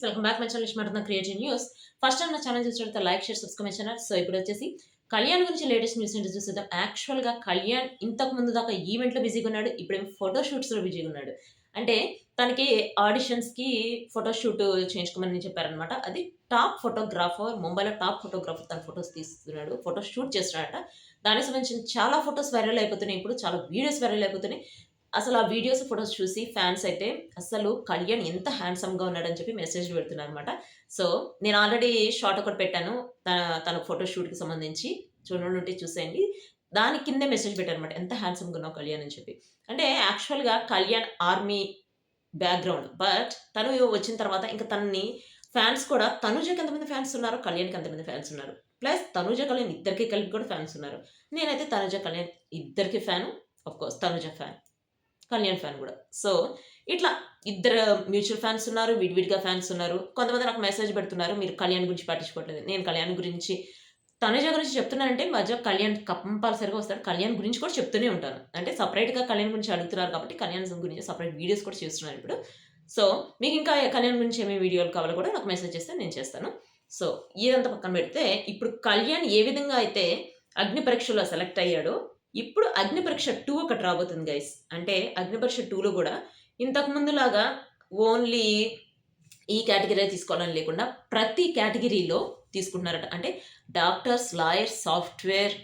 Welcome back my channel ఇష్టపడుతున్న creative news. First time నా channel చూసినట్లయితే like share subscribe my channel. So ఇప్పుడు వచ్చేసి కళ్యాణ్ గురించి లేటెస్ట్ న్యూస్ ఏంటో చూసేద్దాం. యాక్చువల్గా కళ్యాణ్ ఇంతకు ముందు దాకా ఈవెంట్లో బిజీగా ఉన్నాడు, ఇప్పుడేమో ఫోటో షూట్స్లో బిజీగా ఉన్నాడు. అంటే తనకి ఆడిషన్స్కి ఫోటో షూట్ చేయించుకోమని చెప్పారనమాట. అది టాప్ ఫోటోగ్రాఫర్, ముంబైలో టాప్ ఫోటోగ్రాఫర్ తన ఫొటోస్ తీస్తున్నాడు, ఫోటో షూట్ చేస్తున్నాడట. దానికి సంబంధించిన చాలా ఫొటోస్ వైరల్ అయిపోతున్నాయి, ఇప్పుడు చాలా వీడియోస్ వైరల్ అయిపోతున్నాయి. అసలు ఆ వీడియోస్, ఫోటోస్ చూసి ఫ్యాన్స్ అయితే అసలు కళ్యాణ్ ఎంత హ్యాండ్సమ్‌గా ఉన్నాడని చెప్పి మెసేజ్‌లు పెడుతున్నారనమాట. సో, నేను ఆల్రెడీ షార్ట్ ఒకటి పెట్టాను. తన ఫోటో షూట్‌కి సంబంధించి. చూడనుంటే చూసేయండి. దాని కిందే మెసేజ్ పెట్టాననమాట. ఎంత హ్యాండ్సమ్‌గా ఉన్నావు కళ్యాణ్ అని చెప్పి. అంటే యాక్చువల్‌గా కళ్యాణ్ ఆర్మీ బ్యాక్‌గ్రౌండ్. బట్ తను వచ్చిన తర్వాత ఇంక తనని ఫ్యాన్స్ కూడా తనుజకి ఎంతమంది ఫ్యాన్స్ ఉన్నారు, కళ్యాణ్‌కి ఎంతమంది ఫ్యాన్స్ ఉన్నారు. ప్లస్ తనుజ, కళ్యాణ్ ఇద్దరికీ కలిపి కూడా ఫ్యాన్స్ ఉన్నారు. నేనైతే తనుజ, కళ్యాణ్ ఇద్దరికి fan. Of course Tanuja fan. Kalyan fan గూడా. సో, ఇట్లా ఇద్దరు మ్యూచువల్ ఫ్యాన్స్ ఉన్నారు. విడివిడిగా ఫ్యాన్స్ ఉన్నారు. కొంతమంది నాకు మెసేజ్ పెడుతున్నారు, మీరు కళ్యాణ్ గురించి పట్టించుకోవట్లేదు. నేను కళ్యాణ్ గురించి, తనుజ గురించి చెప్తున్నానంటే మధ్య కళ్యాణ్ కంపల్సరీగా వస్తాడు. కళ్యాణ్ గురించి కూడా చెప్తూనే ఉంటాను. అంటే సెపరేట్‌గా కళ్యాణ్ గురించి అడుగుతున్నారు కాబట్టి కళ్యాణ్ గురించి సెపరేట్ వీడియోస్ కూడా చేస్తున్నాను ఇప్పుడు. సో, మీకు ఇంకా కళ్యాణ్ గురించి ఏమేమి వీడియోలు కావాలో కూడా నాకు మెసేజ్ చేస్తే నేను చేస్తాను. సో, ఇదంతా పక్కన పెడితే ఇప్పుడు కళ్యాణ్ ఏ విధంగా అయితే అగ్ని పరీక్షలో సెలెక్ట్ అయ్యాడో, ఇప్పుడు 'అగ్నిపరీక్ష 2' ఒకటి రాబోతుంది గైస్. అంటే 'అగ్నిపరీక్ష 2'లో గూడా ఇంతకు ముందులాగా ఓన్లీ ఈ కేటగిరీ తీసుకోవాలని లేకుండా ప్రతి కేటగిరీలో తీసుకుంటున్నారట. అంటే డాక్టర్స్, లాయర్స్, సాఫ్ట్‌వేర్,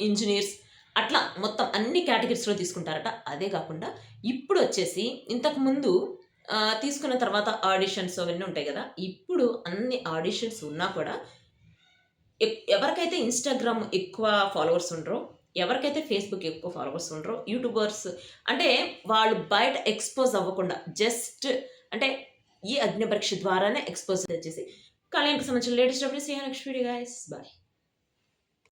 ఇంజినీర్స్ అట్లా మొత్తం అన్ని కేటగిరీస్‌లో తీసుకుంటారట. అదే గాకుండా ఇప్పుడొచ్చేసి ఇంతకుముందు తీసుకున్న తర్వాత ఆడిషన్స్ అవన్నీ ఉంటాయి గదా! ఇప్పుడు అన్ని ఆడిషన్స్ ఉన్నా కూడా ఎవరికైతే ఇన్‌స్టాగ్రామ్ ఎక్కువ ఫాలోవర్స్ ఉండరో, ఎవరికైతే ఫేస్‌బుక్ ఎక్కువ ఫాలోవర్స్ ఉండరో, యూట్యూబర్స్ అంటే వాళ్ళు బయట ఎక్స్‌పోజ్ అవ్వకుండా జస్ట్ అంటే ఈ అగ్ని పరీక్ష ద్వారానే ఎక్స్‌పోజ్ చేసి కళ్యాణ్‌కి సంబంధించిన latest updates next video guys. By.